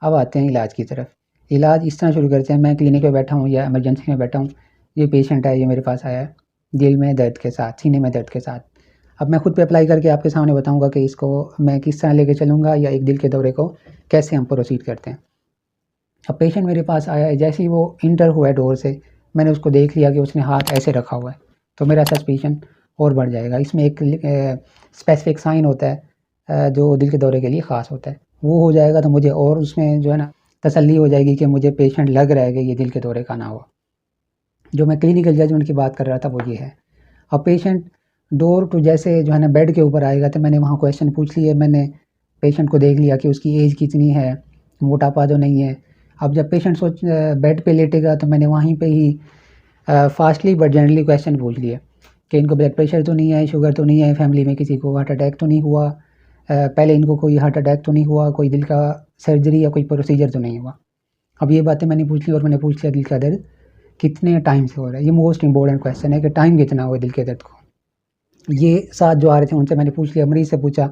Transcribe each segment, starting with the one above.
अब आते हैं इलाज की तरफ। इलाज इस तरह शुरू करते हैं, मैं क्लिनिक में बैठा हूँ या इमरजेंसी में बैठा हूँ, ये पेशेंट है, ये मेरे पास आया है दिल में दर्द के साथ, सीने में दर्द के साथ। अब मैं खुद पे अप्लाई करके आपके सामने बताऊँगा कि इसको मैं किस तरह लेके चलूँगा या एक दिल के दौरे को कैसे हम प्रोसीड करते हैं। अब पेशेंट मेरे पास आया है, जैसे ही वो इंटर हुआ है डोर से, मैंने उसको देख लिया कि उसने हाथ ऐसे रखा हुआ है, तो मेरा सस्पिशन और बढ़ जाएगा। इसमें एक स्पेसिफिक साइन होता है जो दिल के दौरे के लिए ख़ास होता है, वो हो जाएगा तो मुझे और उसमें जो है ना तसल्ली हो जाएगी कि मुझे पेशेंट लग रहा है कि ये दिल के दौरे का ना हुआ। जो मैं क्लिनिकल जजमेंट की बात कर रहा था वो ये है। अब पेशेंट डोर टू जैसे जो है ना बेड के ऊपर आएगा तो मैंने वहाँ क्वेश्चन पूछ लिए, मैंने पेशेंट को देख लिया कि उसकी एज कितनी है, मोटापा तो नहीं है। अब जब पेशेंट बेड पे लेटेगा तो मैंने वहीं पे ही फास्टली बट जेंटली क्वेश्चन पूछ लिए कि इनको ब्लड प्रेशर तो नहीं है, शुगर तो नहीं है, फैमिली में किसी को हार्ट अटैक तो नहीं हुआ, पहले इनको कोई हार्ट अटैक तो नहीं हुआ, कोई दिल का सर्जरी या कोई प्रोसीजर तो नहीं हुआ। अब ये बातें मैंने पूछ ली और मैंने पूछ लिया दिल का दर्द कितने टाइम से हो रहा है। ये मोस्ट इंपॉर्टेंट क्वेश्चन है कि टाइम कितना हुआ दिल के दर्द को। ये साथ जो आ रहे थे उनसे मैंने पूछ लिया, मरीज़ से पूछा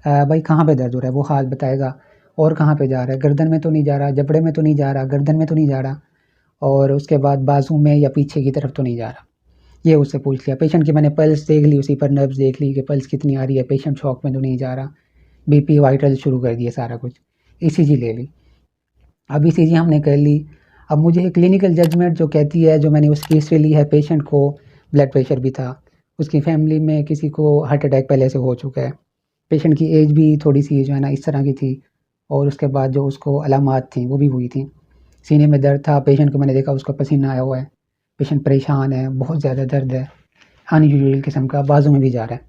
भाई कहाँ पे दर्द हो रहा है, वो हाथ बताएगा, और कहाँ पे जा रहा है, गर्दन में तो नहीं जा रहा, जबड़े में तो नहीं जा रहा, गर्दन में तो नहीं जा रहा, और उसके बाद बाजू में या पीछे की तरफ तो नहीं जा रहा। ये उससे पूछ लिया। पेशेंट की मैंने पल्स देख ली, उसी पर नर्व्स देख ली कि पल्स कितनी आ रही है, पेशेंट शॉक में तो नहीं जा रहा, बीपी वाइटल शुरू कर दिए सारा कुछ, ईसीजी ले ली। अब ईसीजी हमने कर ली। अब मुझे क्लिनिकल जजमेंट जो कहती है, जो मैंने उसकी हिस्ट्री ली है, पेशेंट को ब्लड प्रेशर भी था, उसकी फैमिली में किसी को हार्ट अटैक पहले से हो चुका है, पेशेंट की एज भी थोड़ी सी जो है ना इस तरह की थी, और उसके बाद जो उसको अलामात थी वो भी हुई थी। सीने में दर्द था, पेशेंट को मैंने देखा उसका पसीना आया हुआ है, पेशेंट परेशान है, बहुत ज़्यादा दर्द है, अनयूजुअल किस्म का, बाजू में भी जा रहा है।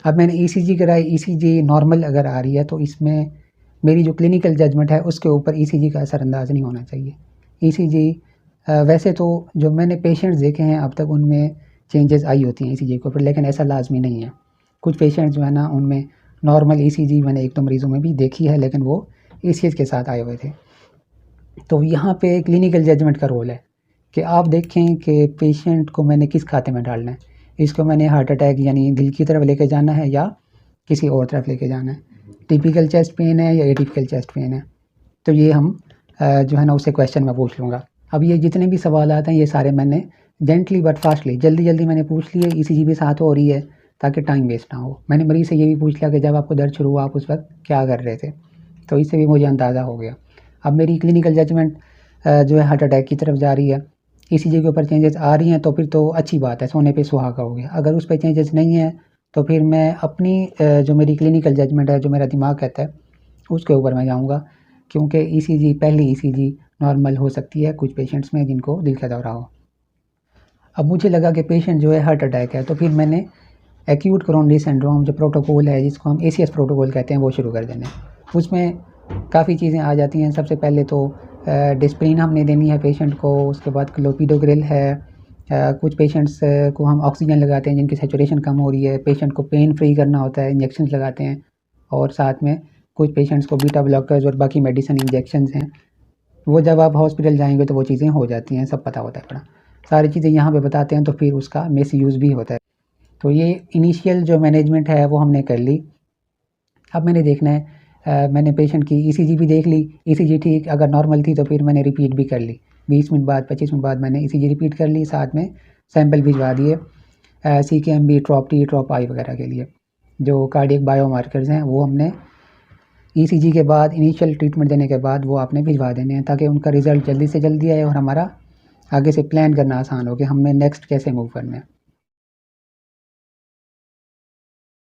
अब मैंने ईसीजी कराई, ईसीजी नॉर्मल अगर आ रही है तो इसमें मेरी जो क्लिनिकल जजमेंट है उसके ऊपर ईसीजी का असरअंदाज नहीं होना चाहिए। ईसीजी वैसे तो जो मैंने पेशेंट्स देखे हैं अब तक उनमें चेंजेस आई होती हैं ईसीजी के ऊपर, लेकिन ऐसा लाजमी नहीं है। कुछ पेशेंट्स जो है ना उनमें नॉर्मल ईसीजी मैंने एक दो मरीज़ों में भी देखी है, लेकिन वो ईसीएच के साथ आए हुए थे। तो यहाँ पे क्लिनिकल जजमेंट का रोल है कि आप देखें कि पेशेंट को मैंने किस खाते में डालना है, इसको मैंने हार्ट अटैक यानी दिल की तरफ लेके जाना है या किसी और तरफ लेके जाना है, टिपिकल चेस्ट पेन है या एटिपिकल चेस्ट पेन है। तो ये हम जो है ना उससे क्वेश्चन में पूछ लूँगा। अब ये जितने भी सवाल आते हैं ये सारे मैंने जेंटली बट फास्टली जल्दी जल्दी मैंने पूछ लिए, ईसीजी भी साथ हो रही है ताकि टाइम वेस्ट ना हो। मैंने मरीज़ से ये भी पूछ लिया कि जब आपको दर्द शुरू हुआ आप उस वक्त क्या कर रहे थे, तो इससे भी मुझे अंदाज़ा हो गया। अब मेरी क्लिनिकल जजमेंट जो है हार्ट अटैक की तरफ जा रही है, ईसीजी के ऊपर चेंजेस आ रही हैं तो फिर तो अच्छी बात है, सोने पे सुहागा हो गया। अगर उस पर चेंजेस नहीं है तो फिर मैं अपनी जो मेरी क्लिनिकल जजमेंट है, जो मेरा दिमाग कहता है उसके ऊपर मैं जाऊँगा, क्योंकि ईसीजी पहली ईसीजी नॉर्मल हो सकती है कुछ पेशेंट्स में जिनको दिल का दौरा हो। अब मुझे लगा कि पेशेंट जो है हार्ट अटैक है, तो फिर मैंने एक्यूट कोरोनरी सिंड्रोम जो प्रोटोकॉल है जिसको हम एसीएस प्रोटोकॉल कहते हैं वो शुरू कर देने। उसमें काफ़ी चीज़ें आ जाती हैं। सबसे पहले तो डिस्प्रिन हमने देनी है पेशेंट को, उसके बाद क्लोपिडोग्रिल है, कुछ पेशेंट्स को हम ऑक्सीजन लगाते हैं जिनकी सैचुरेशन कम हो रही है, पेशेंट को पेन फ्री करना होता है, इंजेक्शन लगाते हैं, और साथ में कुछ पेशेंट्स को बीटा ब्लॉकर्स और बाकी मेडिसिन इंजेक्शंस हैं, वो जब आप हॉस्पिटल जाएंगे तो वो चीज़ें हो जाती हैं, सब पता होता है बड़ा। सारी चीज़ें यहाँ पे बताते हैं तो फिर उसका मिस यूज़ भी होता है। तो ये इनिशियल जो मैनेजमेंट है वो हमने कर ली। अब मैंने देखना है मैंने पेशेंट की ईसीजी भी देख ली, ईसीजी ठीक अगर नॉर्मल थी तो फिर मैंने रिपीट भी कर ली, 20 मिनट बाद 25 मिनट बाद मैंने ईसीजी रिपीट कर ली, साथ में सैंपल भिजवा दिए CKMB, ट्रॉप टी, ट्रॉप आई वगैरह के लिए। जो कार्डियक बायोमार्कर्स हैं वो हमने ईसीजी के बाद इनिशियल ट्रीटमेंट देने के बाद वो आपने भिजवा देने हैं ताकि उनका रिज़ल्ट जल्दी से जल्दी आए और हमारा आगे से प्लान करना आसान हो कि हमें नेक्स्ट कैसे मूव करना है।